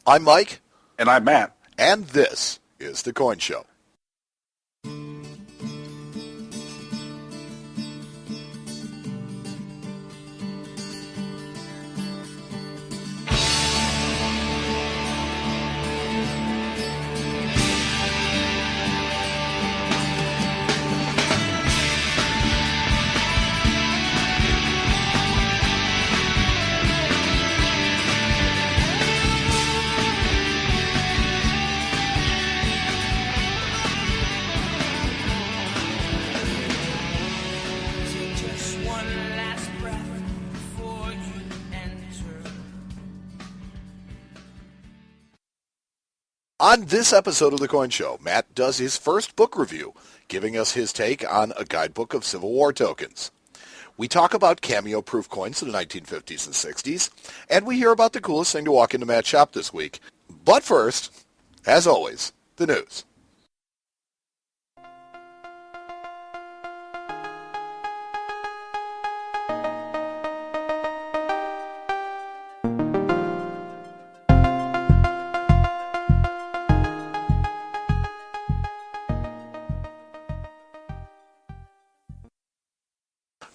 I'm Mike. And I'm Matt. And this is The Coin Show. On this episode of The Coin Show, Matt does his first book review, giving us his take on a guidebook of Civil War tokens. We talk about Cameo proof coins in the 1950s and 60s, and we hear about the coolest thing to walk into Matt's shop this week. But first, as always, the news.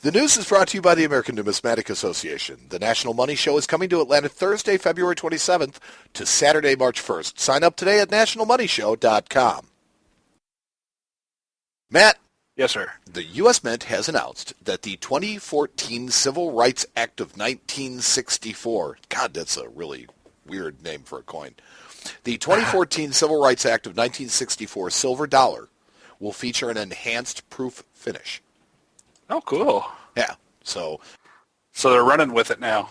The news is brought to you by the American Numismatic Association. The National Money Show is coming to Atlanta Thursday, February 27th to Saturday, March 1st. Sign up today at nationalmoneyshow.com. Matt. Yes, sir. The U.S. Mint has announced that the 2014 Civil Rights Act of 1964, God, that's a really weird name for a coin. The 2014 Civil Rights Act of 1964 silver dollar will feature an enhanced proof finish. Oh, cool. Yeah. So they're running with it now.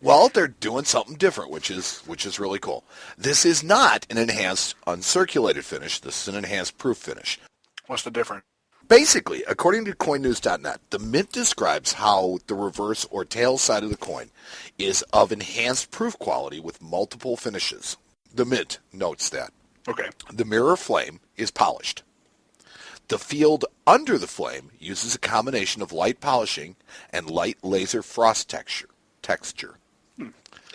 Well, they're doing something different, which is really cool. This is not an enhanced uncirculated finish. This is an enhanced proof finish. What's the difference? Basically, according to CoinNews.net, the Mint describes how the reverse or tail side of the coin is of enhanced proof quality with multiple finishes. The Mint notes that. Okay. The mirror flame is polished. The field under the flame uses a combination of light polishing and light laser frost texture.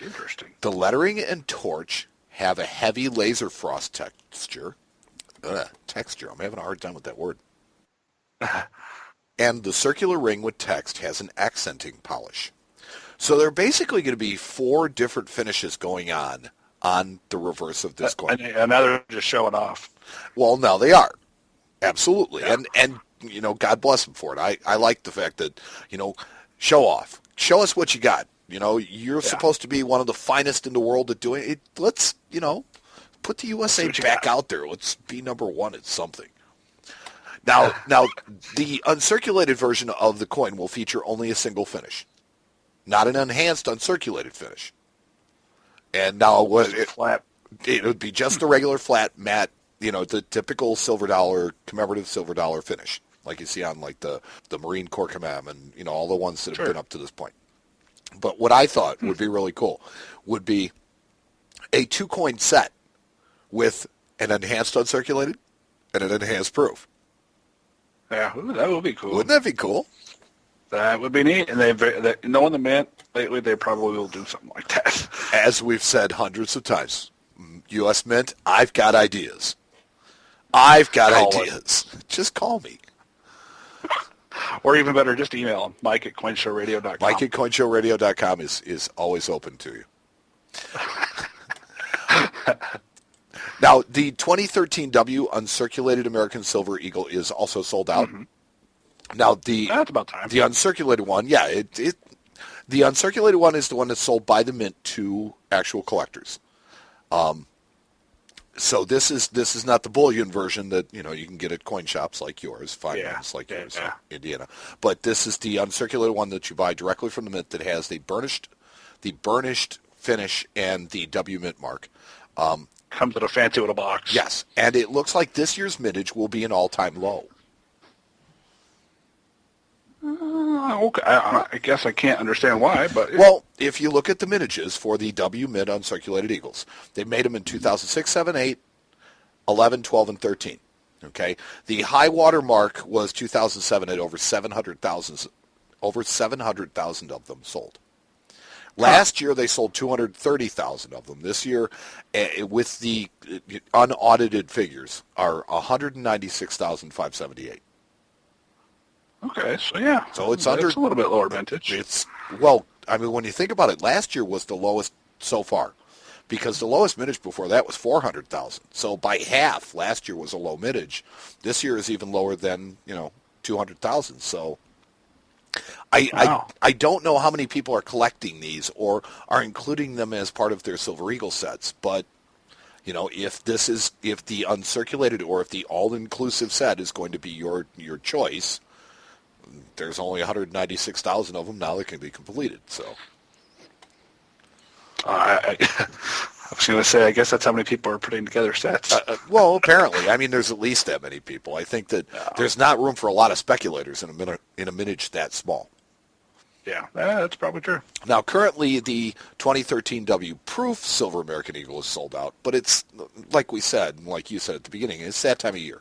Interesting. The lettering and torch have a heavy laser frost texture. Texture. I'm having a hard time with that word. And the circular ring with text has an accenting polish. So there are basically going to be 4 different finishes going on the reverse of this coin. And now they're just showing off. Well, now they are. Absolutely. Yeah. And you know, God bless them for it. I like the fact that, you know, show off. Show us what you got. You know, you're supposed to be one of the finest in the world at doing it. Let's, you know, put the USA back out there. Let's be number one at something. Now, the uncirculated version of the coin will feature only a single finish, not an enhanced uncirculated finish. And now it would be just a regular flat matte, you know, the typical silver dollar, commemorative silver dollar finish, like you see on like the Marine Corps commem and, you know, all the ones that have been up to this point. But what I thought would be really cool would be a 2-coin set with an enhanced uncirculated and an enhanced proof. Yeah, that would be cool. Wouldn't that be cool? That would be neat. And knowing the Mint lately, they probably will do something like that. As we've said hundreds of times, U.S. Mint, I've got ideas. Just call me. Or even better, just email them, Mike at coinshowradio.com. Mike at coinshowradio.com is always open to you. Now, the 2013 W uncirculated American Silver Eagle is also sold out. Mm-hmm. Now, that's about time. The uncirculated one, the uncirculated one is the one that's sold by the Mint to actual collectors. So this is not the bullion version that, you know, you can get at coin shops like yours, fine ones like yours in Indiana. But this is the uncirculated one that you buy directly from the Mint that has the burnished finish and the W Mint mark. Comes in a fancy little box. Yes, and it looks like this year's mintage will be an all-time low. Okay, I guess I can't understand why, but... Well, if you look at the mintages for the W Mint uncirculated Eagles, they made them in 2006, 7, 8, 11, 12, and 13. Okay? The high water mark was 2007 at over 700,000 of them sold. Last year they sold 230,000 of them. This year, with the unaudited figures, are 196,578. Okay, so yeah. So it's a little bit lower vintage. When you think about it, last year was the lowest so far, because the lowest mintage before that was 400,000. So by half, last year was a low mintage. This year is even lower than 200,000. So Wow. I don't know how many people are collecting these or are including them as part of their Silver Eagle sets, but if the uncirculated or if the all-inclusive set is going to be your choice, there's only 196,000 of them now that can be completed. So, I was going to say, I guess that's how many people are putting together sets. well, apparently, there's at least that many people. I think that there's not room for a lot of speculators in a mintage that small. Yeah, that's probably true. Now, currently, the 2013 W Proof Silver American Eagle is sold out, but it's like we said, and like you said at the beginning, it's that time of year.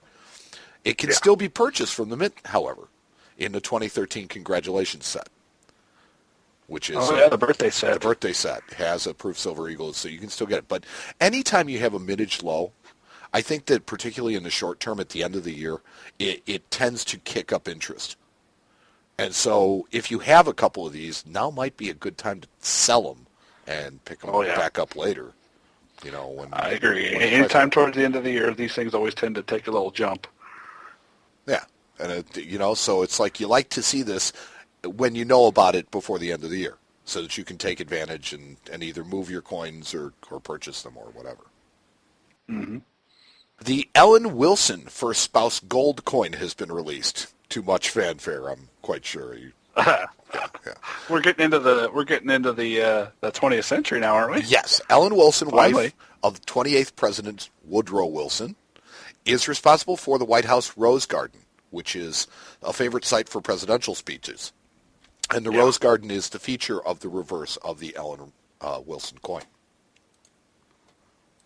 It can still be purchased from the mint, however, in the 2013 Congratulations set, which is the birthday set. The birthday set has a Proof Silver Eagle, so you can still get it. But anytime you have a mintage low, I think that particularly in the short term at the end of the year, it tends to kick up interest. And so if you have a couple of these, now might be a good time to sell them and pick them back up later. When I agree. Anytime towards the end of the year, these things always tend to take a little jump. Yeah. And, so it's like you like to see this when you know about it before the end of the year so that you can take advantage and either move your coins or purchase them or whatever. Mm-hmm. The Ellen Wilson First Spouse Gold coin has been released. Too much fanfare, I'm quite sure. Yeah. We're getting into the 20th century now, aren't we? Yes. Ellen Wilson, Finally. wife of 28th President Woodrow Wilson, is responsible for the White House Rose Garden, which is a favorite site for presidential speeches. And the Rose Garden is the feature of the reverse of the Ellen Wilson coin.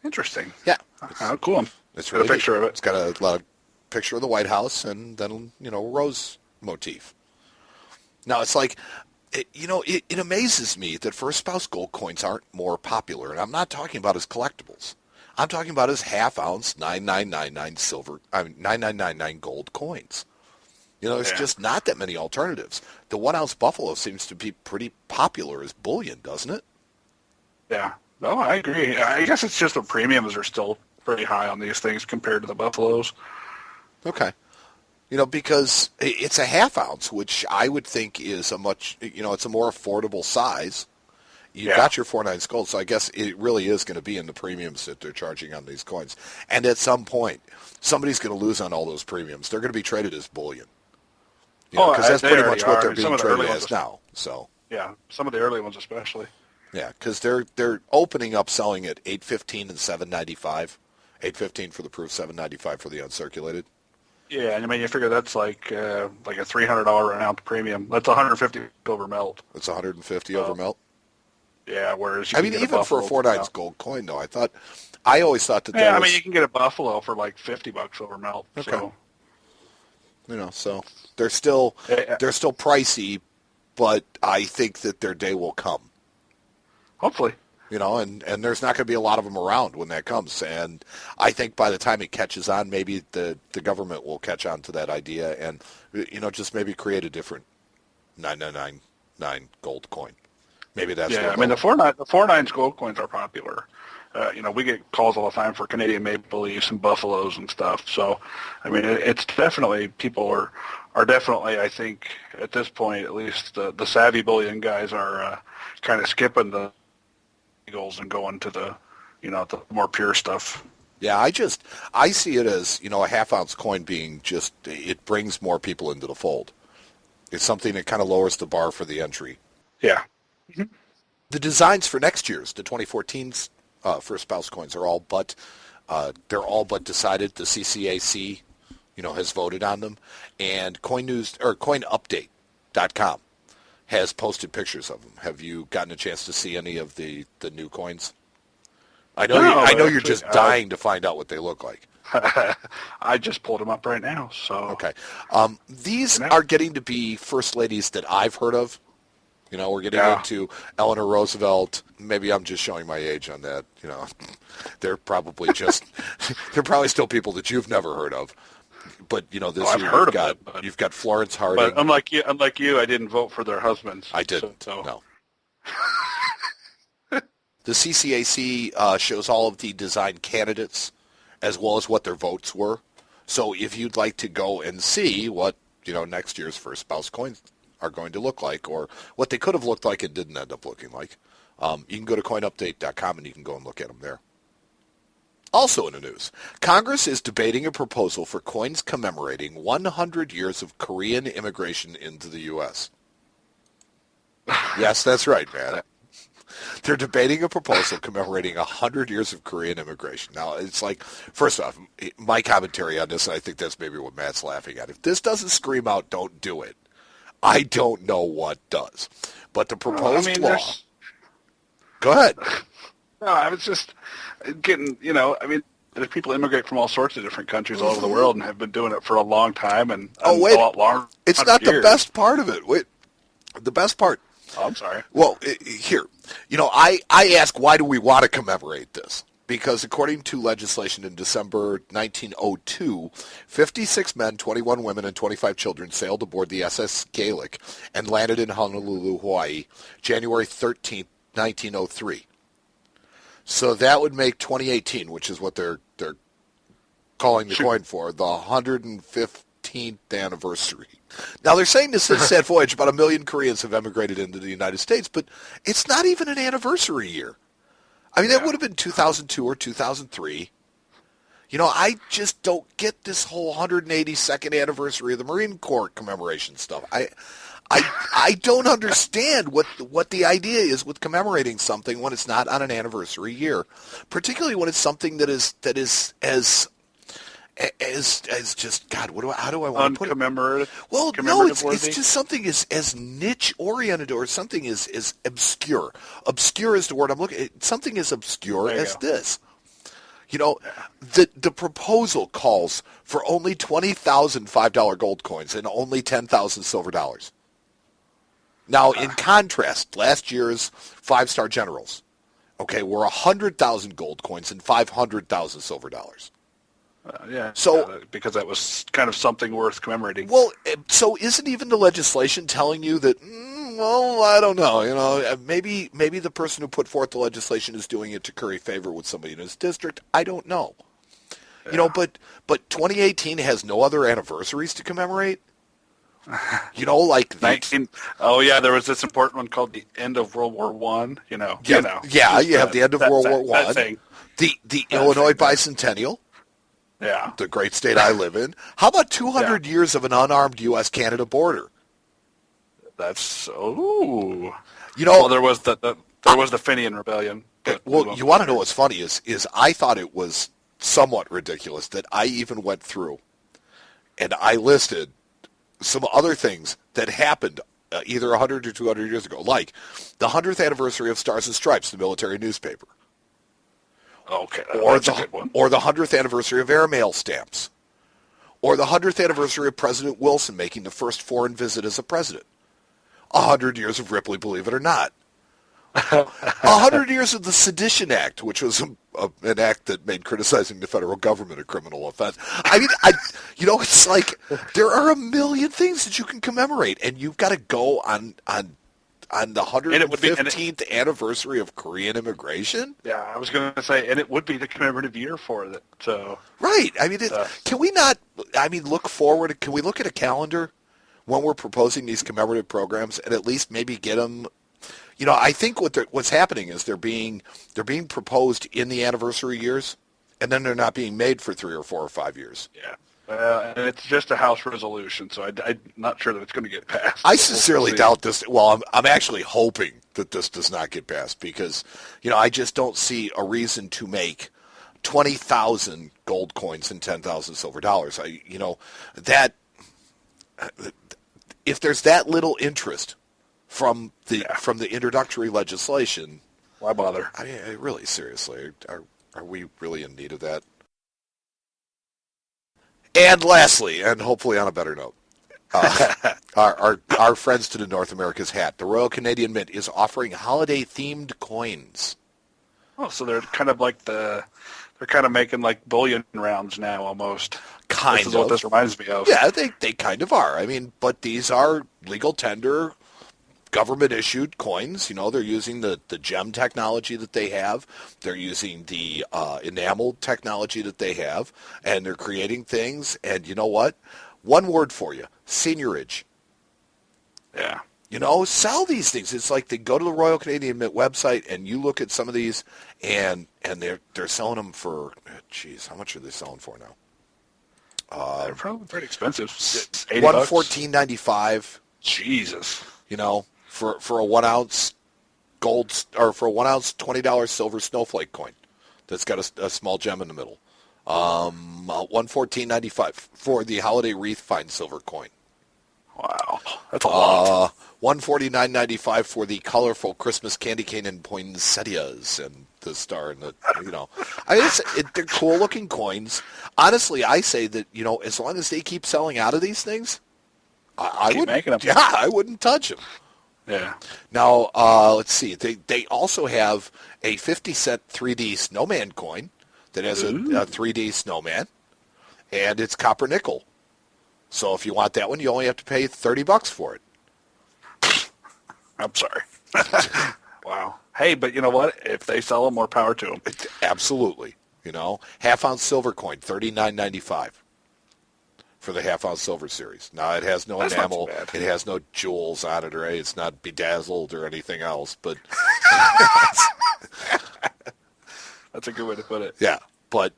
Interesting. Yeah. How cool. It's really a picture of it. It's got a lot of picture of the White House and then, a rose motif. Now, it's like, it amazes me that First Spouse gold coins aren't more popular. And I'm not talking about as collectibles. I'm talking about as half-ounce 9999 silver, 9999 gold coins. There's just not that many alternatives. The 1 ounce Buffalo seems to be pretty popular as bullion, doesn't it? Yeah. No, I agree. I guess it's just the premiums are still pretty high on these things compared to the Buffaloes. Okay. Because it's a half ounce, which I would think is a much, it's a more affordable size. You've got your 4/9 gold, so I guess it really is going to be in the premiums that they're charging on these coins. And at some point, somebody's going to lose on all those premiums. They're going to be traded as bullion. Because that's pretty much what they're being traded as now. So yeah, some of the early ones especially. Yeah, because they're opening up selling at $8.15 and $7.95. $8.15 for the proof, $7.95 for the uncirculated. Yeah, and you figure that's like a $300 an ounce premium. That's 150 over melt. It's 150 over melt. Yeah, whereas even for a 4/9 gold coin, though, I always thought that. Yeah, you can get a Buffalo for like $50 over melt. Okay. So. So they're still pricey, but I think that their day will come. Hopefully. And there's not going to be a lot of them around when that comes. And I think by the time it catches on, maybe the government will catch on to that idea and, just maybe create a different 9999 gold coin. Maybe that's the 4/9 gold coins are popular. We get calls all the time for Canadian Maple Leafs and Buffaloes and stuff. So, it's definitely, people are definitely, I think, at this point, at least the savvy bullion guys are kind of skipping the Eagles and going to the, the more pure stuff. Yeah, I see it as, a half-ounce coin being just, it brings more people into the fold. It's something that kind of lowers the bar for the entry. Yeah. Mm-hmm. The designs for next year's, the 2014's First Spouse coins are all but decided. The CCAC, has voted on them, and CoinUpdate.com has posted pictures of them. Have you gotten a chance to see any of the new coins? I know you're just dying to find out what they look like. I just pulled them up right now. So okay, these are getting to be first ladies that I've heard of. We're getting into Eleanor Roosevelt. Maybe I'm just showing my age on that. They're probably they're probably still people that you've never heard of. But this I've year heard of it, but you've got Florence Harding. But unlike you, I didn't vote for their husbands. I didn't. So. No. The CCAC shows all of the design candidates as well as what their votes were. So if you'd like to go and see what next year's first spouse coins are going to look like, or what they could have looked like and didn't end up looking like, you can go to coinupdate.com and you can go and look at them there. Also in the news, Congress is debating a proposal for coins commemorating 100 years of Korean immigration into the U.S. Yes, that's right, man. They're debating a proposal commemorating 100 years of Korean immigration. Now, it's like, first off, my commentary on this, and I think that's maybe what Matt's laughing at. If this doesn't scream out, don't do it, I don't know what does. But the proposed law... Go ahead. No, I was just getting, there's people immigrate from all sorts of different countries all over the world and have been doing it for a long time and a lot longer. It's not the best part of it. Wait, the best part... Oh, I'm sorry. Well, here, I ask, why do we want to commemorate this? Because according to legislation in December 1902, 56 men, 21 women, and 25 children sailed aboard the SS Gaelic and landed in Honolulu, Hawaii, January 13th, 1903. So that would make 2018, which is what they're calling the coin for, the 115th anniversary. Now, they're saying this is a sad voyage. About 1 million Koreans have emigrated into the United States, but it's not even an anniversary year. I mean, that would have been 2002 or 2003. I just don't get this whole 182nd anniversary of the Marine Corps commemoration stuff. I don't understand what the idea is with commemorating something when it's not on an anniversary year, particularly when it's something that is as just, God, how do I want to put it? Uncommemorative? Well, no, it's just something as niche-oriented or something as obscure. Obscure is the word I'm looking at. Something as obscure as this. The proposal calls for only 20,000 $5 gold coins and only 10,000 silver dollars. Now, in contrast, last year's 5-star generals, were 100,000 gold coins and 500,000 silver dollars. Because that was kind of something worth commemorating. Well, so isn't even the legislation telling you that, I don't know, maybe the person who put forth the legislation is doing it to curry favor with somebody in his district? I don't know. Yeah. But 2018 has no other anniversaries to commemorate? Like 19. Oh yeah, there was this important one called the end of World War I. You have the end of World War I. The Illinois Bicentennial. Yeah. The great state I live in. How about 200 years of an unarmed U.S.-Canada border? That's there was the Fenian Rebellion. Well, you want to know what's funny is I thought it was somewhat ridiculous that I even went through and I listed some other things that happened either 100 or 200 years ago, like the 100th anniversary of Stars and Stripes, the military newspaper. Okay, that's a good one. Or the 100th anniversary of airmail stamps. Or the 100th anniversary of President Wilson making the first foreign visit as a president. 100 years of Ripley, believe it or not. 100 years of the Sedition Act, which was an act that made criticizing the federal government a criminal offense. I mean, it's like there are a million things that you can commemorate, and you've got to go on the 115th anniversary of Korean immigration? Yeah, I was going to say, and it would be the commemorative year for it. So right. I mean, can we not, look forward? Can we look at a calendar when we're proposing these commemorative programs and at least maybe get them? I think what's happening is they're being proposed in the anniversary years, and then they're not being made for 3 or 4 or 5 years. Yeah. And it's just a House resolution, so I'm not sure that it's going to get passed. I sincerely doubt this. Well, I'm actually hoping that this does not get passed because, I just don't see a reason to make 20,000 gold coins and 10,000 silver dollars. That if there's that little interest from the introductory legislation, why bother? I mean, really, seriously, are we really in need of that? And lastly, and hopefully on a better note, Our friends to the North America's hat. The Royal Canadian Mint is offering holiday-themed coins. Oh, so they're kind of like they're kind of making like bullion rounds now almost. This is what this reminds me of. Yeah, they kind of are. I mean, but these are legal tender, government-issued coins. You know, they're using the gem technology that they have. They're using the enamel technology that they have, and they're creating things. And you know what? One word for you: seniorage. Yeah. You know, sell these things. It's like they go to the Royal Canadian Mint website and you look at some of these, and they're selling them for, geez, how much are they selling for now? They're probably pretty expensive. $114.95. Jesus. You know, for a 1 ounce gold, or for a 1 ounce $20 silver snowflake coin that's got a small gem in the middle. $114.95 for the holiday wreath fine silver coin. Wow, that's a lot. $149.95 for the colorful Christmas candy cane and poinsettias and the star and the, you know. I mean, they're cool looking coins. Honestly, I say that, you know, as long as they keep selling out of these things, I keep wouldn't, making them. Yeah, I wouldn't touch them. Yeah. Now, let's see. They also have a 50-cent 3D snowman coin that has a 3D snowman, and it's copper nickel. So if you want that one, you only have to pay $30 for it. I'm sorry. Wow. Hey, but you know what? If they sell them, more power to them. Absolutely. You know, half-ounce silver coin, $39.95 for the half-ounce silver series. Now, it has no That's enamel. not too bad. It has no jewels on it, or it's not bedazzled or anything else. But that's a good way to put it. yeah. But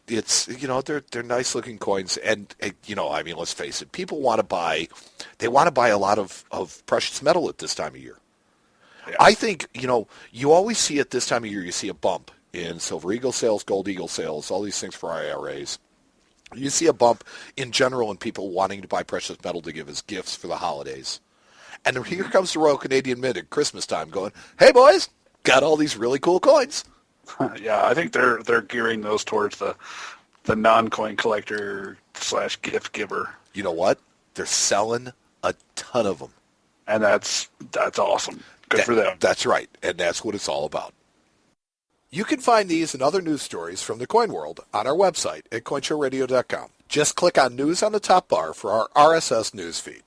it's, you know, they're nice looking coins, and you know, I mean, let's face it, people want to buy a lot of precious metal at this time of year. Yeah. I think, you know, you always see at this time of year, you see a bump in Silver Eagle sales, Gold Eagle sales, all these things for IRAs. You see a bump in general in people wanting to buy precious metal to give as gifts for the holidays. And here comes the Royal Canadian Mint at Christmas time going, hey boys, got all these really cool coins. Yeah, I think they're gearing those towards the non-coin collector / gift giver. You know what? They're selling a ton of them. And that's awesome. Good for them. That's right, and that's what it's all about. You can find these and other news stories from the coin world on our website at coinshowradio.com. Just click on News on the top bar for our RSS news feed.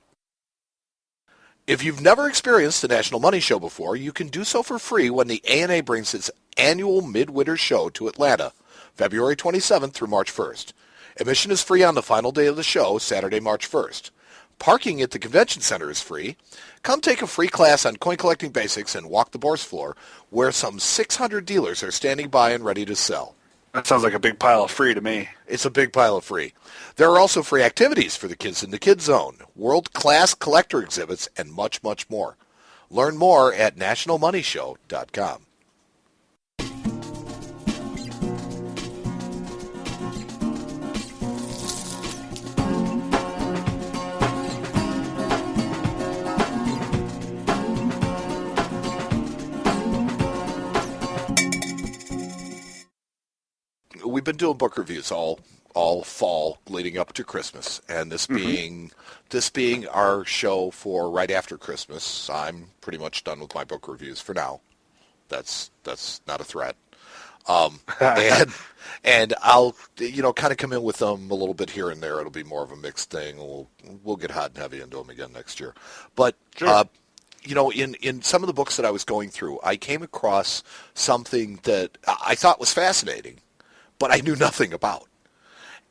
If you've never experienced the National Money Show before, you can do so for free when the ANA brings its annual Midwinter Show to Atlanta, February 27th through March 1st. Admission is free on the final day of the show, Saturday, March 1st. Parking at the convention center is free. Come take a free class on coin collecting basics and walk the bourse floor, where some 600 dealers are standing by and ready to sell. That sounds like a big pile of free to me. It's a big pile of free. There are also free activities for the kids in the Kids Zone, world-class collector exhibits, and much, much more. Learn more at nationalmoneyshow.com. We've been doing book reviews all fall leading up to Christmas, and this being our show for right after Christmas, I'm pretty much done with my book reviews for now. That's not a threat. And I'll, you know, kind of come in with them a little bit here and there. It'll be more of a mixed thing. We'll get hot and heavy into them again next year. But sure. You know, in some of the books that I was going through, I came across something that I thought was fascinating, but I knew nothing about.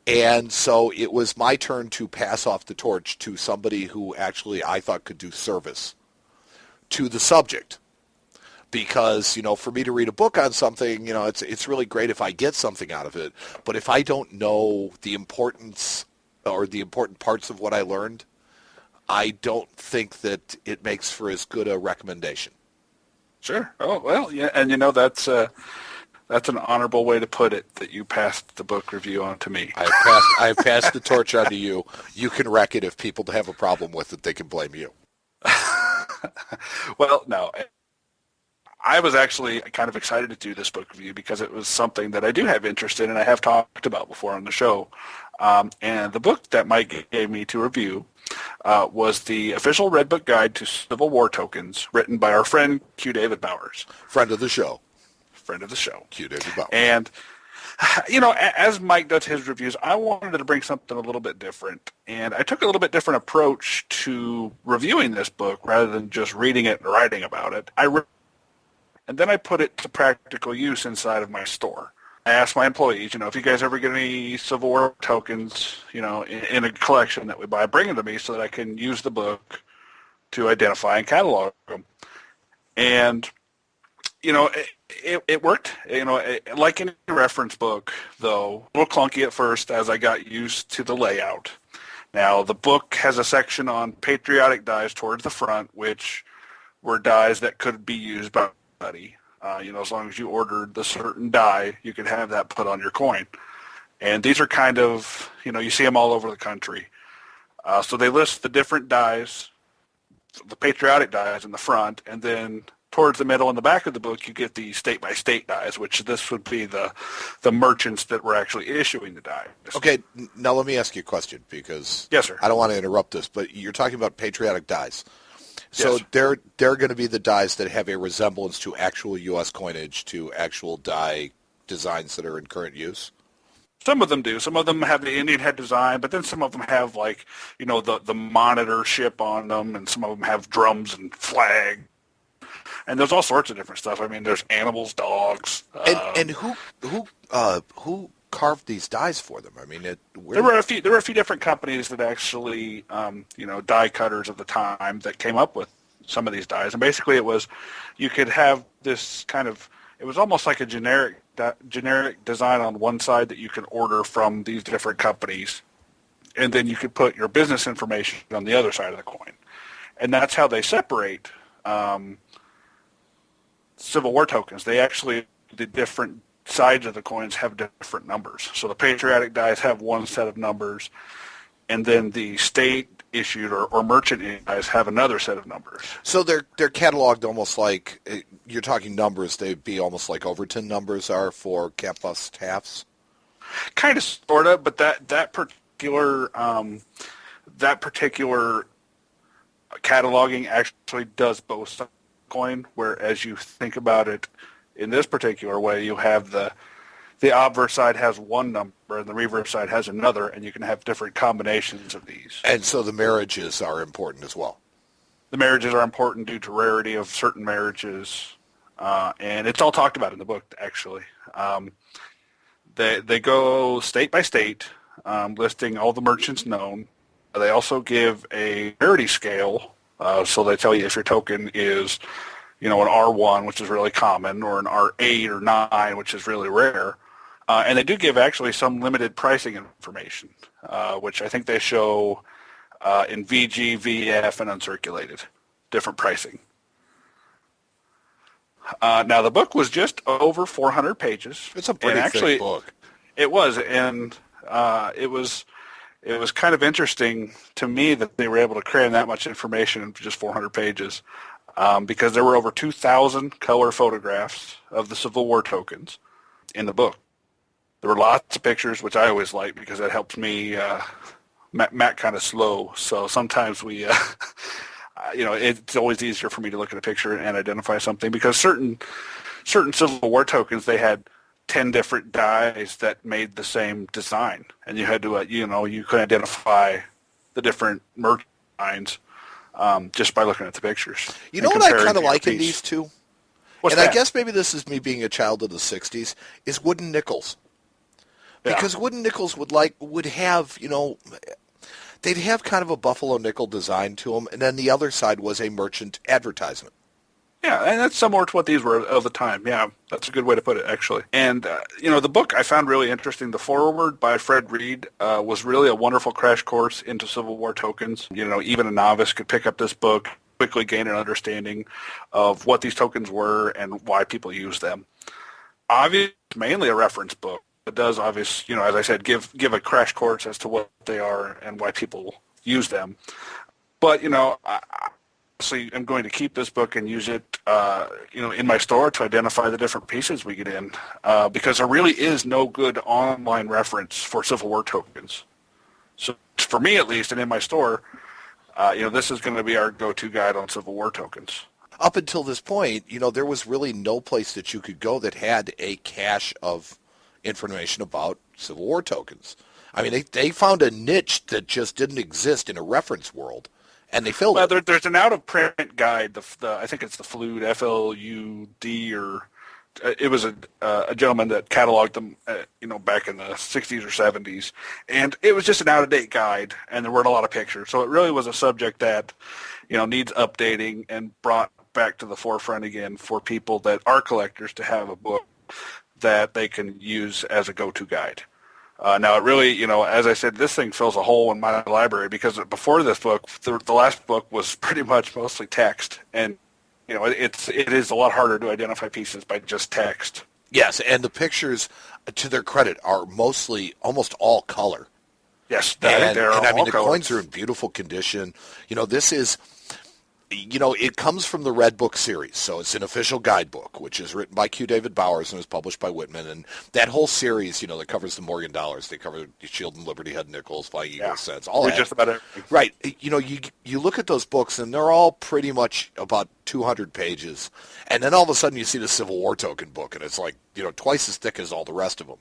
And so it was my turn to pass off the torch to somebody who actually I thought could do service to the subject. Because, you know, for me to read a book on something, you know, it's really great if I get something out of it. But if I don't know the importance or the important parts of what I learned, I don't think that it makes for as good a recommendation. Sure. Oh, well, yeah, and you know, that's an honorable way to put it, that you passed the book review on to me. I have passed the torch on to you. You can wreck it. If people have a problem with it, they can blame you. Well, no. I was actually kind of excited to do this book review because it was something that I do have interest in and I have talked about before on the show. And the book that Mike gave me to review was the official Red Book Guide to Civil War Tokens, written by our friend Q. David Bowers. Friend of the show. Friend of the show. Q. David Bowers. And, as Mike does his reviews, I wanted to bring something a little bit different. And I took a little bit different approach to reviewing this book rather than just reading it and writing about it. And then I put it to practical use inside of my store. I asked my employees, if you guys ever get any Civil War tokens, in a collection that we buy, bring them to me so that I can use the book to identify and catalog them. And, it worked. Like any reference book, though, a little clunky at first as I got used to the layout. Now, the book has a section on patriotic dies towards the front, which were dies that could be used by anybody. As long as you ordered the certain die, you could have that put on your coin. And these are kind of, you see them all over the country. So they list the different dies, the patriotic dies in the front, and then towards the middle and the back of the book, you get the state-by-state dies, which this would be the merchants that were actually issuing the dies. Okay, now let me ask you a question, because yes, sir. I don't want to interrupt this, but you're talking about patriotic dies. So yes. they're going to be the dies that have a resemblance to actual U.S. coinage, to actual die designs that are in current use? Some of them do. Some of them have the Indian head design, but then some of them have, the monitor ship on them, and some of them have drums and flag. And there's all sorts of different stuff. I mean, there's animals, dogs. And who carved these dies for them? I mean, there were a few different companies that actually, die cutters of the time that came up with some of these dies. And basically, you could have this kind of, it was almost like a generic design on one side that you could order from these different companies, and then you could put your business information on the other side of the coin. And that's how they separate Civil War tokens. They actually, the different sides of the coins have different numbers. So the patriotic dies have one set of numbers, and then the state-issued or merchant dies have another set of numbers. So they're cataloged almost like, you're talking numbers, they'd be almost like Overton numbers are for Camp Bust halves? Kind of, sort of, but that particular cataloging actually does both sides of the coin, whereas you think about it in this particular way, you have the obverse side has one number and the reverse side has another, and you can have different combinations of these. And so the marriages are important as well. The marriages are important due to rarity of certain marriages, and it's all talked about in the book, actually. They go state by state, listing all the merchants known. They also give a rarity scale, so they tell you if your token is an R1, which is really common, or an R8 or 9, which is really rare. And they do give actually some limited pricing information, which I think they show in VG, VF, and uncirculated, different pricing. Now, the book was just over 400 pages. It's a pretty thick book. It was, and it was kind of interesting to me that they were able to cram that much information into just 400 pages. Because there were over 2,000 color photographs of the Civil War tokens in the book. There were lots of pictures, which I always like because that helps me. Matt kind of slow, so sometimes we, it's always easier for me to look at a picture and identify something, because certain Civil War tokens, they had 10 different dies that made the same design, and you had to, you could identify the different merchant designs. Just by looking at the pictures. You know what I kind of like in these two? What's that? I guess maybe this is me being a child of the 60s, is wooden nickels. Yeah. Because wooden nickels would have, they'd have kind of a buffalo nickel design to them, and then the other side was a merchant advertisement. Yeah, and that's similar to what these were of the time. Yeah, that's a good way to put it, actually. And, the book I found really interesting. The foreword by Fred Reed was really a wonderful crash course into Civil War tokens. Even a novice could pick up this book, quickly gain an understanding of what these tokens were and why people use them. Obviously, it's mainly a reference book. It does, obviously, as I said, give a crash course as to what they are and why people use them. But, obviously, I'm going to keep this book and use it, in my store to identify the different pieces we get in, because there really is no good online reference for Civil War tokens. So for me, at least, and in my store, This is going to be our go-to guide on Civil War tokens. Up until this point, there was really no place that you could go that had a cache of information about Civil War tokens. I mean, they found a niche that just didn't exist in a reference world, and they filled it. There's an out-of-print guide. I think it's the Flud, F-L-U-D, or it was a gentleman that cataloged them, back in the 60s or 70s, and it was just an out-of-date guide, and there weren't a lot of pictures. So it really was a subject that, needs updating and brought back to the forefront again for people that are collectors to have a book that they can use as a go-to guide. Now, it really, as I said, this thing fills a hole in my library because before this book, the last book was pretty much mostly text, and it is a lot harder to identify pieces by just text. Yes, and the pictures, to their credit, are almost all color. Yes, and they're all the colors. coins are in beautiful condition. This is, it comes from the Red Book series, so it's an official guidebook, which is written by Q. David Bowers and was published by Whitman. And that whole series, that covers the Morgan dollars, they cover Shield and Liberty Head Nickels, Flying Eagle Cents, all that. Just about everything. Right. You look at those books, and they're all pretty much about 200 pages. And then all of a sudden you see the Civil War token book, and it's like, twice as thick as all the rest of them.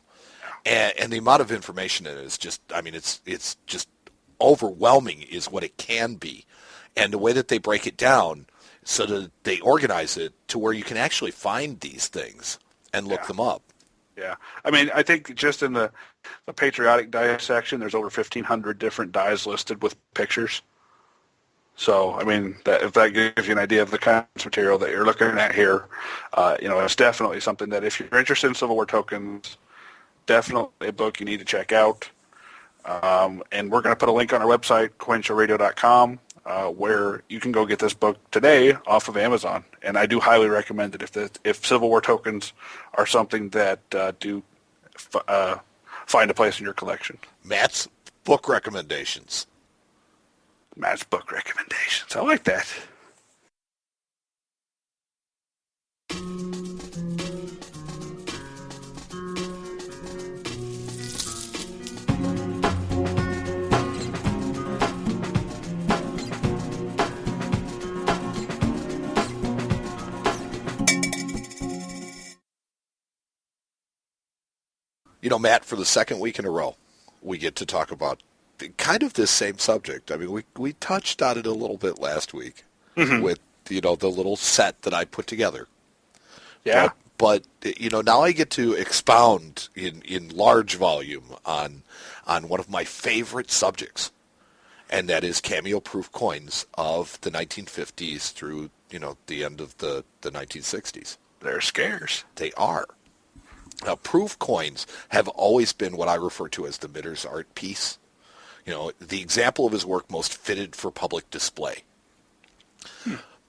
And the amount of information in it is just, it's just overwhelming is what it can be. And the way that they break it down so that they organize it to where you can actually find these things and look them up. Yeah. I think just in the patriotic die section, there's over 1,500 different dies listed with pictures. So, if that gives you an idea of the kind of material that you're looking at here, it's definitely something that if you're interested in Civil War tokens, definitely a book you need to check out. And we're going to put a link on our website, coinshowradio.com, where you can go get this book today off of Amazon. And I do highly recommend it if Civil War tokens are something that do find a place in your collection. Matt's book recommendations. I like that. Matt, for the second week in a row, we get to talk about kind of this same subject. We touched on it a little bit last week with, the little set that I put together. Yeah. But now I get to expound in large volume on one of my favorite subjects, and that is cameo-proof coins of the 1950s through, the end of the 1960s. They're scarce. They are. Now, proof coins have always been what I refer to as the Mitter's art piece. The example of his work most fitted for public display.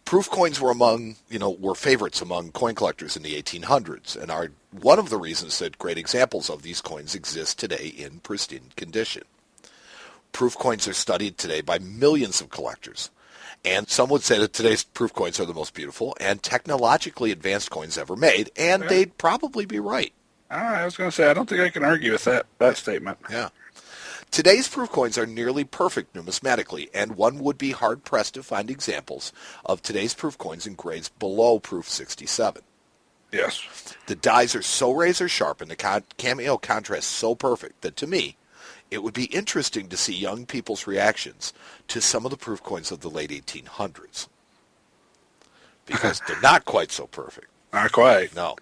Proof coins were favorites among coin collectors in the 1800s and are one of the reasons that great examples of these coins exist today in pristine condition. Proof coins are studied today by millions of collectors, and some would say that today's proof coins are the most beautiful and technologically advanced coins ever made, and they'd probably be right. I was going to say, I don't think I can argue with that statement. Yeah. Today's proof coins are nearly perfect numismatically, and one would be hard-pressed to find examples of today's proof coins in grades below proof 67. Yes. The dies are so razor-sharp and the cameo contrast so perfect that, to me, it would be interesting to see young people's reactions to some of the proof coins of the late 1800s. Because they're not quite so perfect. Not quite. No.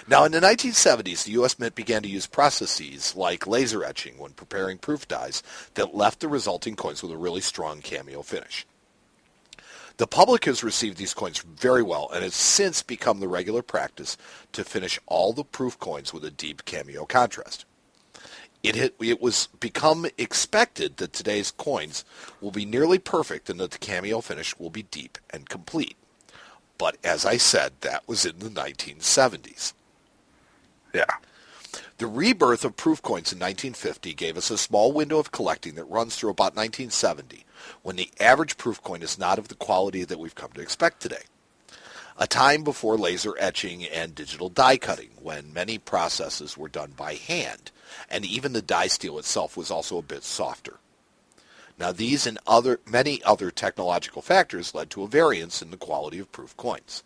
Now, in the 1970s, the U.S. Mint began to use processes like laser etching when preparing proof dies that left the resulting coins with a really strong cameo finish. The public has received these coins very well and has since become the regular practice to finish all the proof coins with a deep cameo contrast. It was become expected that today's coins will be nearly perfect and that the cameo finish will be deep and complete. But as I said, that was in the 1970s. Yeah. The rebirth of proof coins in 1950 gave us a small window of collecting that runs through about 1970, when the average proof coin is not of the quality that we've come to expect today. A time before laser etching and digital die cutting, when many processes were done by hand, and even the die steel itself was also a bit softer. Now, these and many other technological factors led to a variance in the quality of proof coins.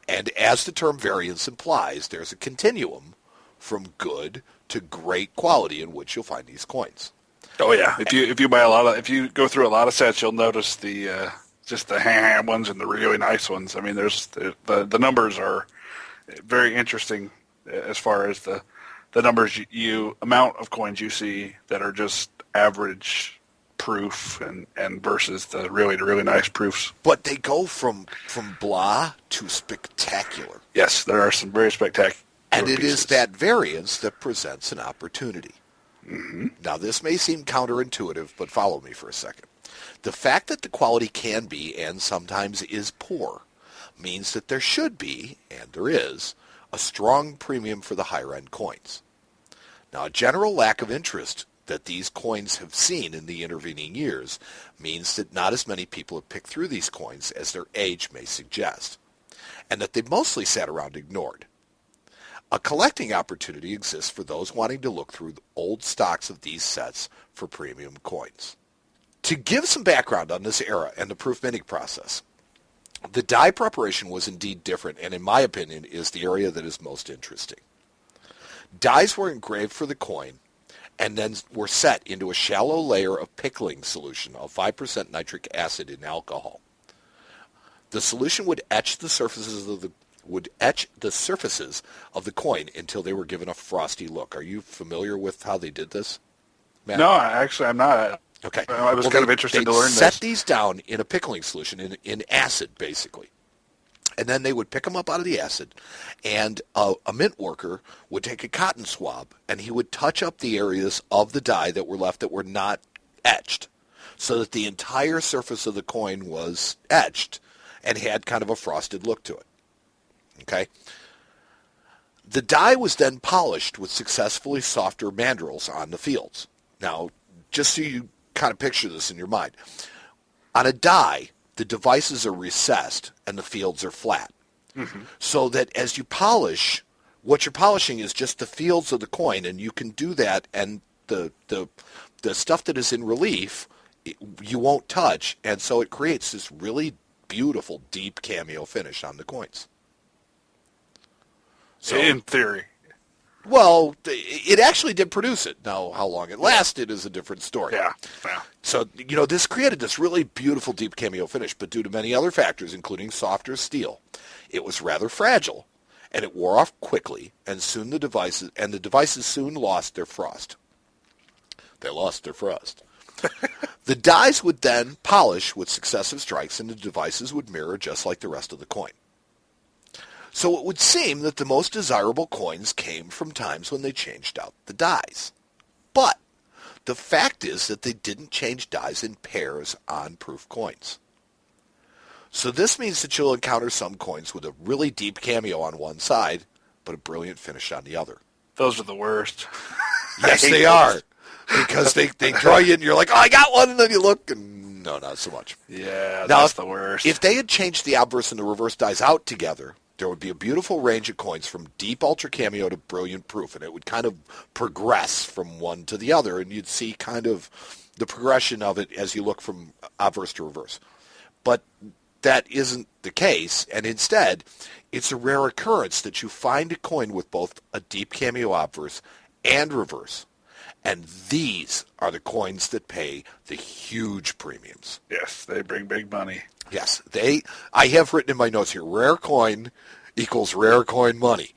And as the term variance implies, there's a continuum from good to great quality in which you'll find these coins. Oh yeah, if you buy if you go through a lot of sets, you'll notice the just the ones and the really nice ones. I mean, there's the numbers are very interesting as far as the numbers amount of coins you see that are just average proof and versus the really nice proofs. But they go from blah to spectacular. Yes, there are some very spectacular And it pieces. is that variance that presents an opportunity. Mm-hmm. Now, this may seem counterintuitive, but follow me for a second. The fact that the quality can be, and sometimes is, poor means that there should be, and there is, a strong premium for the higher-end coins. Now, a general lack of interest that these coins have seen in the intervening years means that not as many people have picked through these coins as their age may suggest, and that they mostly sat around ignored. A collecting opportunity exists for those wanting to look through the old stocks of these sets for premium coins. To give some background on this era and the proof minting process, the die preparation was indeed different, and in my opinion is the area that is most interesting. Dies were engraved for the coin and then were set into a shallow layer of pickling solution of 5% nitric acid in alcohol. The solution would etch the surfaces of the coin until they were given a frosty look. Are you familiar with how they did this, Matt? No, actually, I'm not. Okay. I was kind of interested to learn this. Set these down in a pickling solution, in acid, basically. And then they would pick them up out of the acid, and a mint worker would take a cotton swab, and he would touch up the areas of the die that were left that were not etched, so that the entire surface of the coin was etched and had kind of a frosted look to it. Okay? The die was then polished with successfully softer mandrels on the fields. Now, just so you kind of picture this in your mind, on a die, the devices are recessed and the fields are flat. Mm-hmm. So that as you polish, what you're polishing is just the fields of the coin, and you can do that, and the stuff that is in relief, you won't touch, and so it creates this really beautiful, deep cameo finish on the coins. So, in theory. Well, it actually did produce it. Now, how long it lasted is a different story. Yeah. So, this created this really beautiful deep cameo finish, but due to many other factors, including softer steel, it was rather fragile, and it wore off quickly, and the devices soon lost their frost. They lost their frost. The dies would then polish with successive strikes, and the devices would mirror just like the rest of the coin. So it would seem that the most desirable coins came from times when they changed out the dies. But the fact is that they didn't change dies in pairs on proof coins. So this means that you'll encounter some coins with a really deep cameo on one side, but a brilliant finish on the other. Those are the worst. Yes, they are. Because they draw you in, and you're like, oh, I got one, and then you look, and no, not so much. Yeah, now, that's the worst. If they had changed the obverse and the reverse dies out together, there would be a beautiful range of coins from deep ultra cameo to brilliant proof, and it would kind of progress from one to the other, and you'd see kind of the progression of it as you look from obverse to reverse. But that isn't the case, and instead, it's a rare occurrence that you find a coin with both a deep cameo obverse and reverse. And these are the coins that pay the huge premiums. Yes, they bring big money. Yes, I have written in my notes here, rare coin equals rare coin money.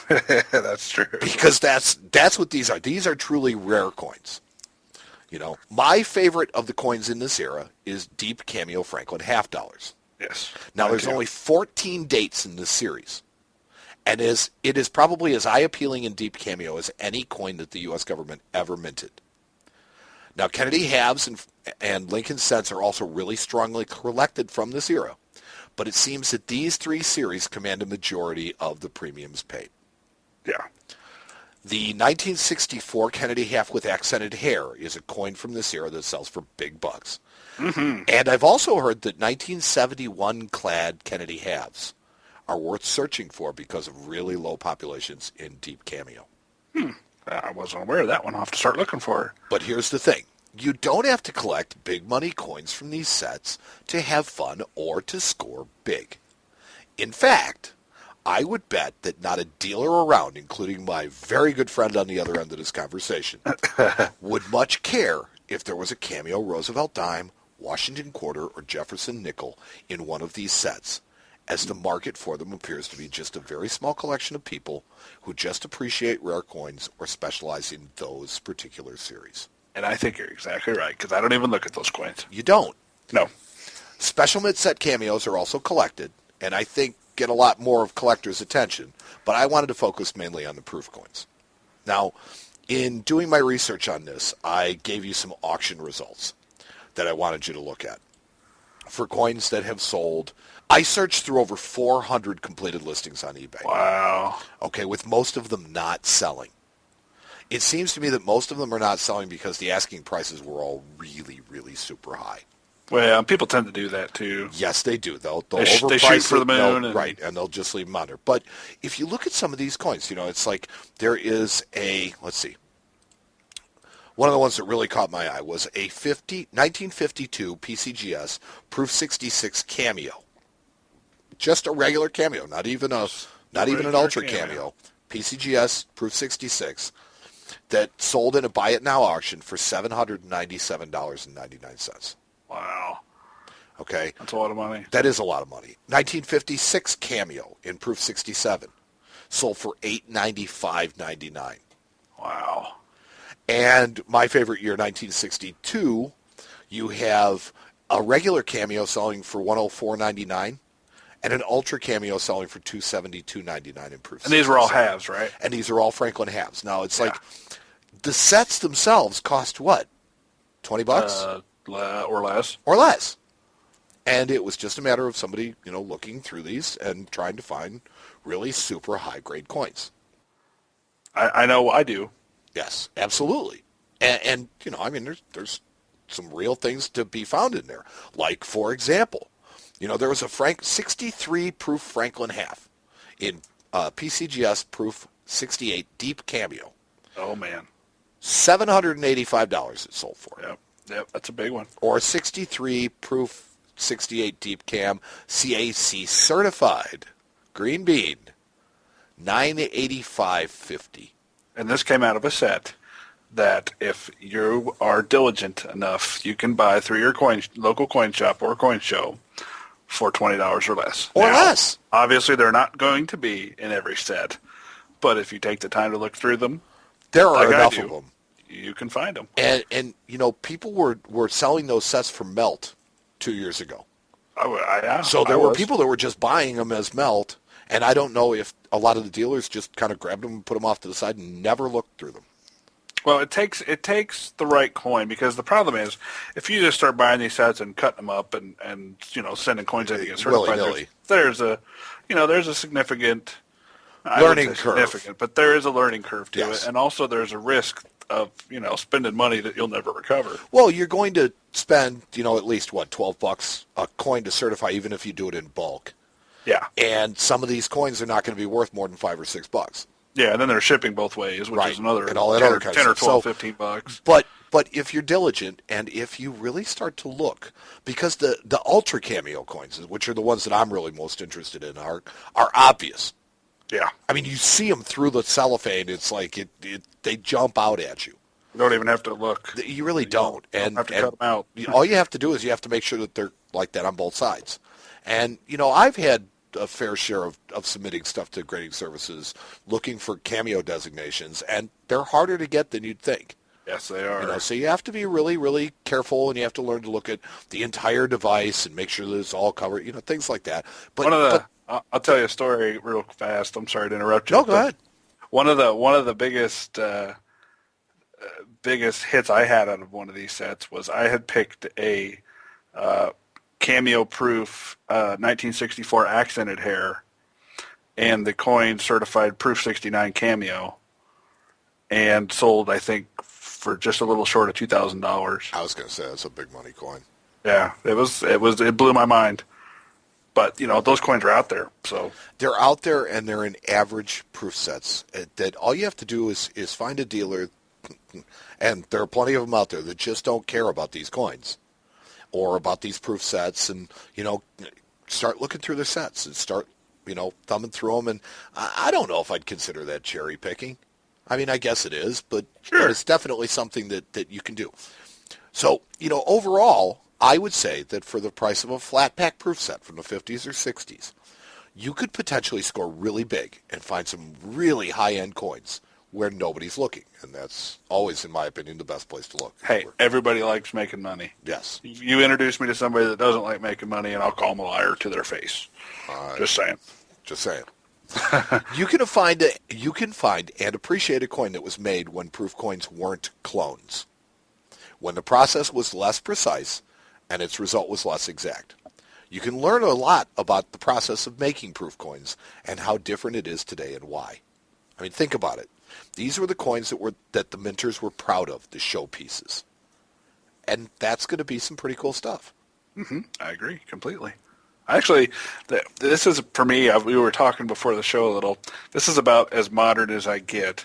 That's true. Because that's what these are. These are truly rare coins. My favorite of the coins in this era is Deep Cameo Franklin half dollars. Yes. Now, there's only 14 dates in this series. And it is probably as eye-appealing in Deep Cameo as any coin that the U.S. government ever minted. Now, Kennedy halves and Lincoln cents are also really strongly collected from this era, but it seems that these three series command a majority of the premiums paid. Yeah. The 1964 Kennedy half with accented hair is a coin from this era that sells for big bucks. Mm-hmm. And I've also heard that 1971 clad Kennedy halves are worth searching for because of really low populations in Deep Cameo. I wasn't aware of that one. I'll have to start looking for it. But here's the thing. You don't have to collect big money coins from these sets to have fun or to score big. In fact, I would bet that not a dealer around, including my very good friend on the other end of this conversation, would much care if there was a Cameo Roosevelt dime, Washington quarter, or Jefferson nickel in one of these sets, as the market for them appears to be just a very small collection of people who just appreciate rare coins or specialize in those particular series. And I think you're exactly right, because I don't even look at those coins. You don't. No. Special mid-set cameos are also collected, and I think get a lot more of collectors' attention, but I wanted to focus mainly on the proof coins. Now, in doing my research on this, I gave you some auction results that I wanted you to look at. For coins that have sold, I searched through over 400 completed listings on eBay. Wow. Okay, with most of them not selling. It seems to me that most of them are not selling because the asking prices were all really, really super high. Well, people tend to do that too. Yes, they do. They'll They overprice shoot for the moon. Right, and they'll just leave them on there. But if you look at some of these coins, it's like there is a, let's see, one of the ones that really caught my eye was a 1952 PCGS Proof 66 Cameo. Just a regular Cameo, not even an Ultra Cameo. PCGS Proof 66 that sold in a buy it now auction for $797.99. Wow. Okay. That's a lot of money. That is a lot of money. 1956 Cameo in Proof 67 sold for $895.99. Wow. And my favorite year, 1962, you have a regular Cameo selling for $104.99 and an Ultra Cameo selling for $272.99 in Proof 67. And these were all halves, right? And these are all Franklin halves. Now, it's like the sets themselves cost what? $20? Or less. Or less. And it was just a matter of somebody, looking through these and trying to find really super high-grade coins. I know I do. Yes, absolutely. And there's some real things to be found in there. Like, for example, there was a 63 Proof Franklin half in PCGS Proof 68 Deep Cameo. Oh, man. $785 it sold for. Yep, that's a big one. Or 63 Proof 68 Deep Cam CAC certified green bean, $985.50. And this came out of a set that if you are diligent enough, you can buy through your local coin shop or coin show for $20 or less. Or less. Obviously, they're not going to be in every set, but if you take the time to look through them, there are enough of them. You can find them. And people were selling those sets for melt 2 years ago. So there were people that were just buying them as melt, and I don't know if a lot of the dealers just kind of grabbed them and put them off to the side and never looked through them. Well, it takes the right coin, because the problem is if you just start buying these sets and cutting them up and sending coins in to get certified, there's a significant learning curve. But there is a learning curve to Yes. it, and also there's a risk of spending money that you'll never recover. Well, you're going to spend at least $12 a coin to certify, even if you do it in bulk. Yeah. And some of these coins are not going to be worth more than $5 or $6. Yeah, and then they're shipping both ways, which is another and all that other kind 10 of or stuff. 12, $15. But if you're diligent and if you really start to look, because the Ultra Cameo coins, which are the ones that I'm really most interested in, are obvious. Yeah. I mean, you see them through the cellophane. It's like they jump out at you. You don't even have to look. You really don't. You don't have to cut them out. All you have to do is you have to make sure that they're like that on both sides. And, I've had a fair share of submitting stuff to grading services looking for Cameo designations, and they're harder to get than you'd think. Yes, they are. So you have to be really, really careful, and you have to learn to look at the entire device and make sure that it's all covered, things like that. But I'll tell you a story real fast. I'm sorry to interrupt you. No, go ahead. One of the biggest hits I had out of one of these sets was I had picked a Cameo Proof 1964 accented hair and the coin certified Proof 69 Cameo, and sold, I think, for just a little short of $2,000. I was going to say that's a big money coin. Yeah, it blew my mind. But those coins are out there, so they're out there, and they're in average proof sets. That all you have to do is find a dealer And there are plenty of them out there that just don't care about these coins or about these proof sets, and, start looking through their sets and start, thumbing through them. And I don't know if I'd consider that cherry picking. I mean, I guess it is, but it's definitely something that you can do. So, overall, I would say that for the price of a flat pack proof set from the 50s or 60s, you could potentially score really big and find some really high-end coins where nobody's looking. And that's always, in my opinion, the best place to look. Hey, everybody likes making money. Yes. You introduce me to somebody that doesn't like making money, and I'll call them a liar to their face. Just saying. Just saying. You can find and appreciate a coin that was made when proof coins weren't clones, when the process was less precise and its result was less exact. You can learn a lot about the process of making proof coins and how different it is today and why. I mean, think about it. These were the coins that the minters were proud of, the showpieces. And that's going to be some pretty cool stuff. Mm-hmm. I agree completely. Actually, this is, for me, we were talking before the show a little, this is about as modern as I get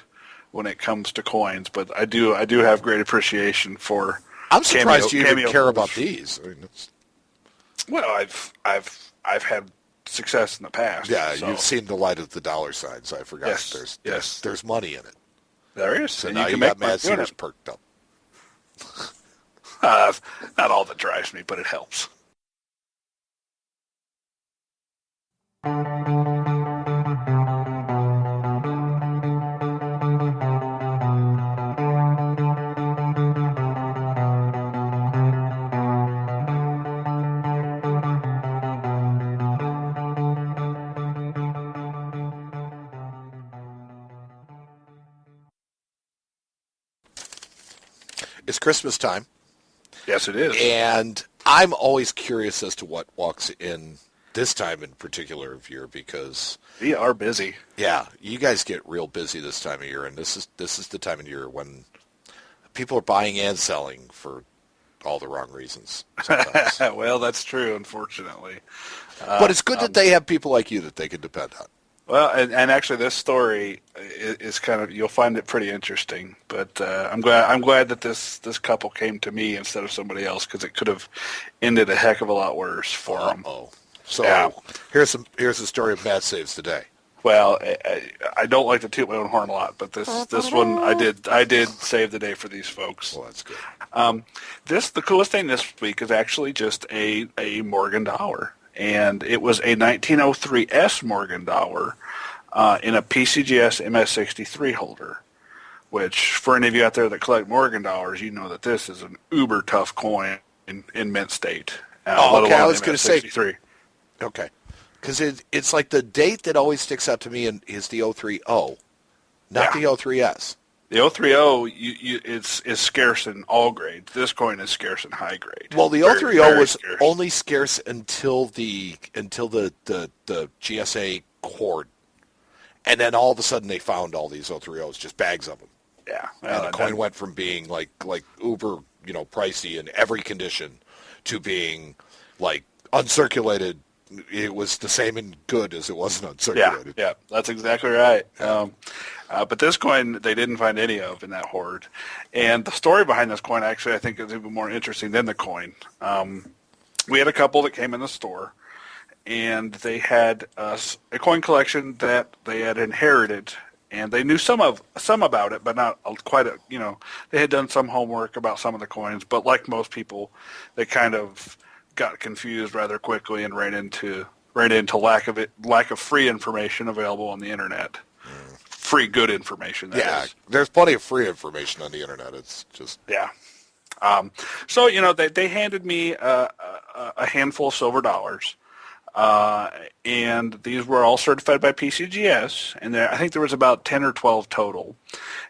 when it comes to coins, but I do have great appreciation for I'm surprised you even care about these. I mean, well, I've had success in the past. Yeah, so. You've seen the light of the dollar signs. I forgot. Yes, there's money in it. There is. So and now you got Mad Sears perked up. Not all that drives me, but it helps. It's Christmas time. Yes, it is. And I'm always curious as to what walks in this time in particular of year, because we are busy. Yeah, you guys get real busy this time of year, and this is the time of year when people are buying and selling for all the wrong reasons. Well, that's true, unfortunately. But it's good that they have people like you that they can depend on. Well, and actually, this story is kind of, you'll find it pretty interesting. But I'm glad that this couple came to me instead of somebody else, because it could have ended a heck of a lot worse for them. So yeah. Here's the story of Matt Saves the Day. Well, I don't like to toot my own horn a lot, but this one I did save the day for these folks. Well, that's good. The coolest thing this week is actually just a Morgan dollar. And it was a 1903 S Morgan dollar in a PCGS MS63 holder, which for any of you out there that collect Morgan dollars, you know that this is an uber tough coin in mint state. Okay, I was going to say. 63. Okay, because it's like the date that always sticks out to me is the 030, not the 03S. The 030 is scarce in all grades. This coin is scarce in high grade. Well, the Very, 030 very was scarce. only scarce until the GSA cord, and then all of a sudden they found all these 030s, just bags of them. Yeah, and the coin went from being like uber pricey in every condition to being like uncirculated. It was the same in good as it wasn't uncirculated. Yeah, that's exactly right. But this coin, they didn't find any of in that hoard. And the story behind this coin, actually, I think is even more interesting than the coin. We had a couple that came in the store, and they had a coin collection that they had inherited, and they knew some about it, but not quite. They had done some homework about some of the coins, but like most people, they kind of got confused rather quickly and ran into lack of free information available on the internet. Free good information. That is. There's plenty of free information on the internet. It's just So they handed me a handful of silver dollars, and these were all certified by PCGS, and I think there was about 10 or 12 total.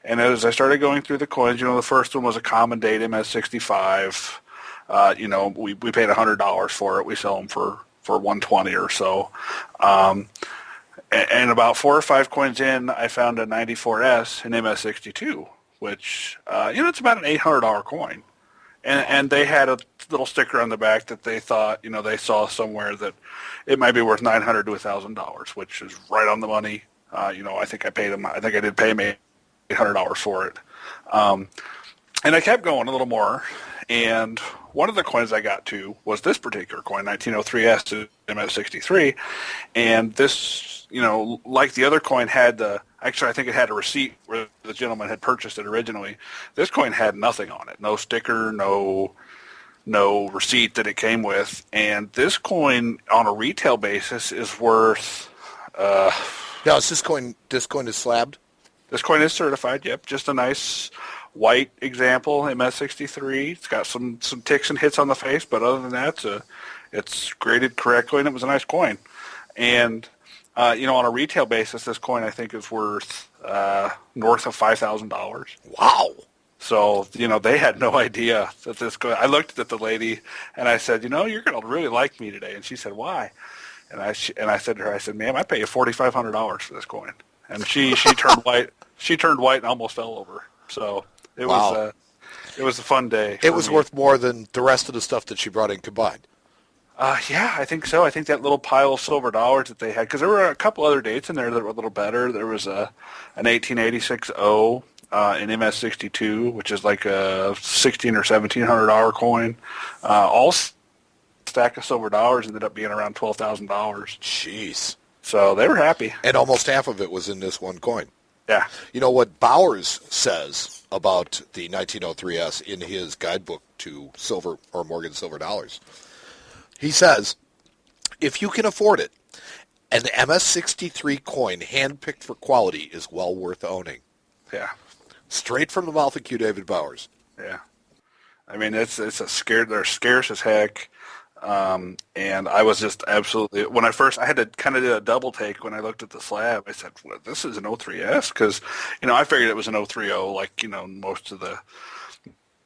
And as I started going through the coins, the first one was a common date MS65. We paid $100 for it. We sell them for $120 or so. And about 4 or 5 coins in, I found a 94S in MS62, which it's about an $800 coin. And they had a little sticker on the back that they thought, they saw somewhere that it might be worth $900 to $1,000, which is right on the money. I think I did pay them $800 for it. And I kept going a little more, and one of the coins I got to was this particular coin, 1903S MS63, and this, like the other coin had actually I think it had a receipt where the gentleman had purchased it originally. This coin had nothing on it, no sticker, no receipt that it came with, and this coin on a retail basis is worth. Now, is this coin is slabbed? This coin is certified. Yep, just a nice white example MS63. It's got some ticks and hits on the face, but other than that, it's graded correctly, and it was a nice coin. And on a retail basis, this coin I think is worth north of $5,000. Wow. So, they had no idea that this coin. I looked at the lady and I said, you're going to really like me today. And she said, why? And I said to her, I said, ma'am, I pay you $4,500 for this coin. And she turned white. She turned white and almost fell over. So it was a fun day. It was worth more than the rest of the stuff that she brought in combined. Yeah, I think so. I think that little pile of silver dollars that they had, because there were a couple other dates in there that were a little better. There was an 1886 O in MS62, which is like a $1,600 or $1,700 coin. All stack of silver dollars ended up being around $12,000. Jeez. So they were happy. And almost half of it was in this one coin. Yeah. You know what Bowers says about the 1903S in his guidebook to silver or Morgan silver dollars? He says, if you can afford it, an MS63 coin handpicked for quality is well worth owning. Yeah. Straight from the mouth of Q. David Bowers. Yeah. I mean, they're scarce as heck. And I was just absolutely, when I had to kind of do a double take when I looked at the slab. I said, well, this is an 03S, because, I figured it was an 030, like, most of the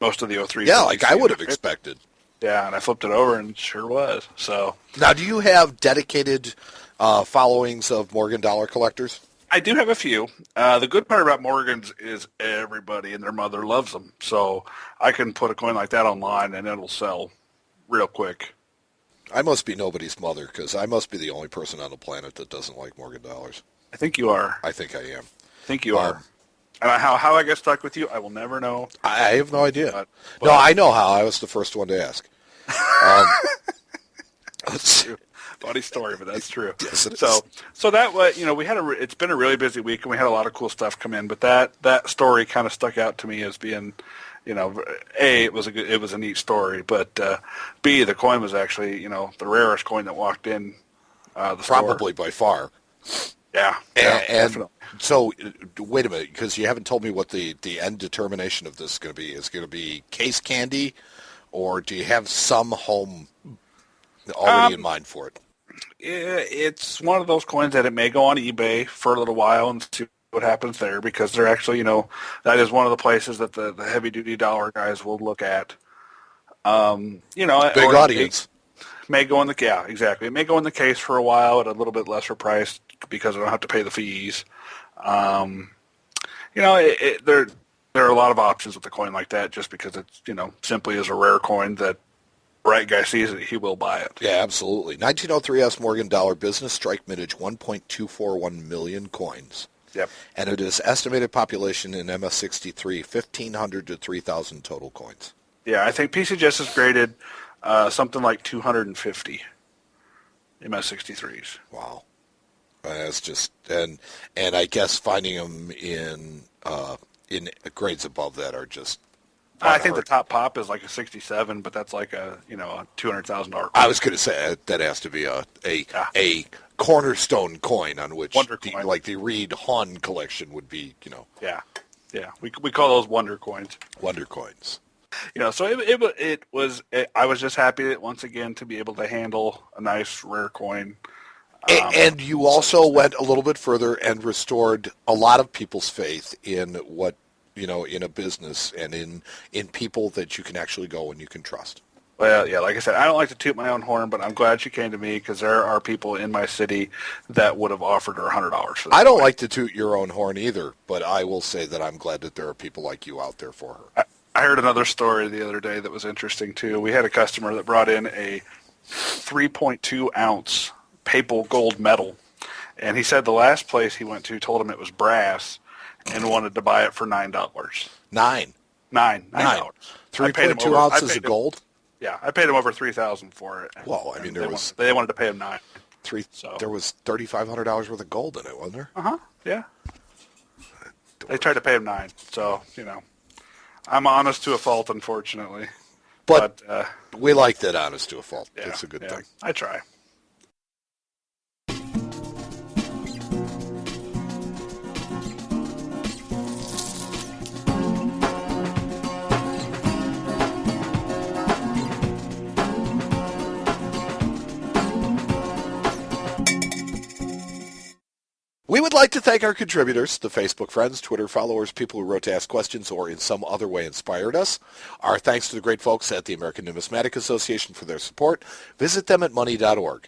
03s. Yeah, like I would have expected. Yeah, and I flipped it over, and it sure was. So now, do you have dedicated followings of Morgan dollar collectors? I do have a few. The good part about Morgans is everybody and their mother loves them. So I can put a coin like that online, and it'll sell real quick. I must be nobody's mother, because I must be the only person on the planet that doesn't like Morgan dollars. I think you are. I think I am. I think you are. And how I got stuck with you, I will never know. I have no idea. But no, I know how. I was the first one to ask. Funny story, but that's true. Yes, it is. So that was, it's been a really busy week, and we had a lot of cool stuff come in. But that story kind of stuck out to me as being, A, it was a neat story, but B, the coin was actually, the rarest coin that walked in the store. Probably by far. Yeah, and so, wait a minute, because you haven't told me what the end determination of this is going to be. Is it going to be case candy, or do you have some home already in mind for it? It's one of those coins that it may go on eBay for a little while and see what happens there, because they're actually, that is one of the places that the heavy-duty dollar guys will look at. Big audience. May go in exactly. It may go in the case for a while at a little bit lesser price because I don't have to pay the fees. There are a lot of options with a coin like that, just because it's, simply is a rare coin that right guy sees it, he will buy it. Yeah, absolutely. 1903S Morgan dollar business strike mintage 1.241 million coins. Yep. And it is estimated population in MS63 1,500 to 3,000 total coins. Yeah, I think PCGS is graded something like 250 MS63s. Wow. That's just and I guess finding them in grades above that are just. I think the top pop is like a 67, but that's like a $200,000. I was going to say that has to be a cornerstone coin on which like the Reed Hahn collection would be. Yeah. We call those wonder coins. Wonder coins. So it was. I was just happy that once again to be able to handle a nice rare coin. And you also went a little bit further and restored a lot of people's faith in what, in a business and in people that you can actually go and you can trust. Well, yeah, like I said, I don't like to toot my own horn, but I'm glad she came to me, because there are people in my city that would have offered her $100 for that. I don't like to toot your own horn either, but I will say that I'm glad that there are people like you out there for her. I heard another story the other day that was interesting, too. We had a customer that brought in a 3.2-ounce papal gold medal, and he said the last place he went to told him it was brass and wanted to buy it for $9. Nine. $9. Nine. 3.2 ounces of gold? Yeah, I paid him over $3,000 for it. Well, I mean, they wanted to pay him $9. There was $3,500 worth of gold in it, wasn't there? Yeah. They tried to pay him $9. So, I'm honest to a fault, unfortunately. But we like that honest to a fault. Yeah, That's a good thing. I try. We would like to thank our contributors, the Facebook friends, Twitter followers, people who wrote to ask questions or in some other way inspired us. Our thanks to the great folks at the American Numismatic Association for their support. Visit them at money.org.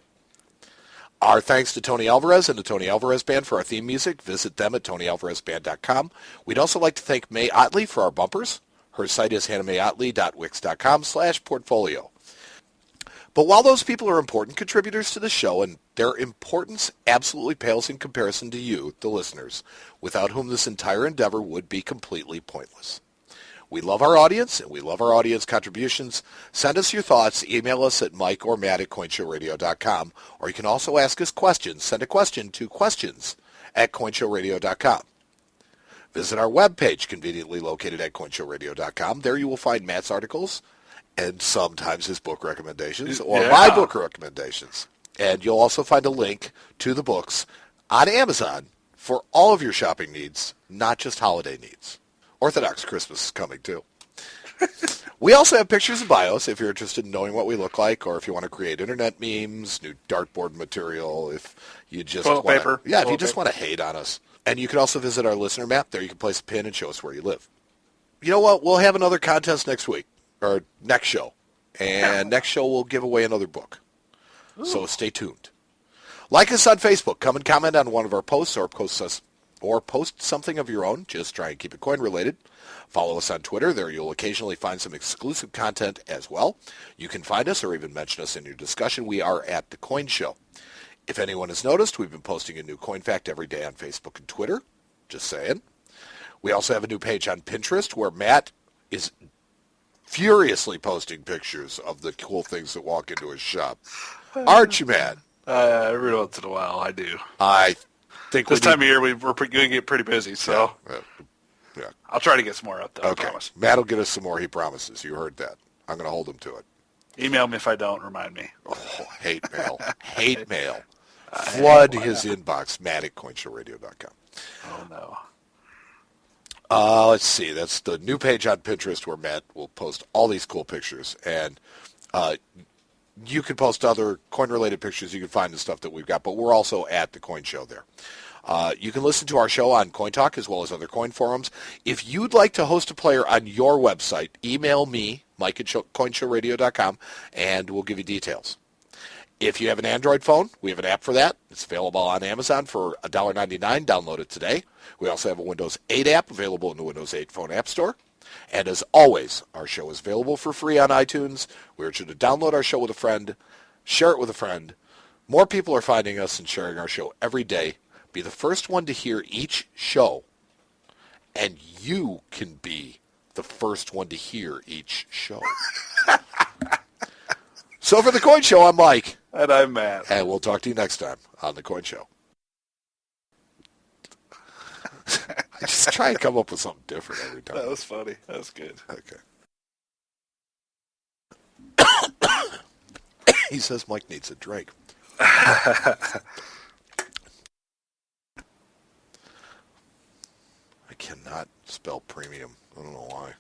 Our thanks to Tony Alvarez and the Tony Alvarez Band for our theme music. Visit them at TonyAlvarezBand.com. We'd also like to thank May Otley for our bumpers. Her site is hannahmayotley.wix.com/portfolio. But while those people are important contributors to the show, and their importance absolutely pales in comparison to you, the listeners, without whom this entire endeavor would be completely pointless. We love our audience, and we love our audience contributions. Send us your thoughts. Email us at Mike or Matt at CoinShowRadio.com, or you can also ask us questions. Send a question to questions@CoinShowRadio.com. Visit our webpage, conveniently located at CoinShowRadio.com. There you will find Matt's articles, and sometimes his book recommendations, or my book recommendations. And you'll also find a link to the books on Amazon for all of your shopping needs, not just holiday needs. Orthodox Christmas is coming, too. We also have pictures and bios if you're interested in knowing what we look like, or if you want to create internet memes, new dartboard material, if you just want to... Yeah, if you just want to hate on us. And you can also visit our listener map. There you can place a pin and show us where you live. You know what? We'll have another contest next week. Or next show. And next show we'll give away another book. Ooh. So stay tuned. Like us on Facebook. Come and comment on one of our posts or post something of your own. Just try and keep it coin related. Follow us on Twitter. There you'll occasionally find some exclusive content as well. You can find us or even mention us in your discussion. We are at The Coin Show. If anyone has noticed, we've been posting a new coin fact every day on Facebook and Twitter. Just saying. We also have a new page on Pinterest where Matt is furiously posting pictures of the cool things that walk into his shop. Aren't you, Matt? Every once in a while, I do. I think this time of year we're going to get pretty busy, so yeah. I'll try to get some more out there. Okay. I promise. Matt will get us some more, he promises. You heard that. I'm going to hold him to it. Email me if I don't. Remind me. Oh, hate mail. Hate mail. Flood his inbox, Matt at CoinShowRadio.com. Oh, no. Let's see. That's the new page on Pinterest where Matt will post all these cool pictures. And you can post other coin-related pictures. You can find the stuff that we've got. But we're also at the Coin Show there. You can listen to our show on Coin Talk as well as other coin forums. If you'd like to host a player on your website, email me, Mike at CoinShowRadio.com, and we'll give you details. If you have an Android phone, we have an app for that. It's available on Amazon for $1.99. Download it today. We also have a Windows 8 app available in the Windows 8 Phone App Store. And as always, our show is available for free on iTunes. We urge you to download our show with a friend, share it with a friend. More people are finding us and sharing our show every day. Be the first one to hear each show, and you can be the first one to hear each show. So for The Coin Show, I'm Mike. And I'm Matt. And we'll talk to you next time on The Coin Show. I just try and come up with something different every time. That was funny. That was good. Okay. He says Mike needs a drink. I cannot spell premium. I don't know why.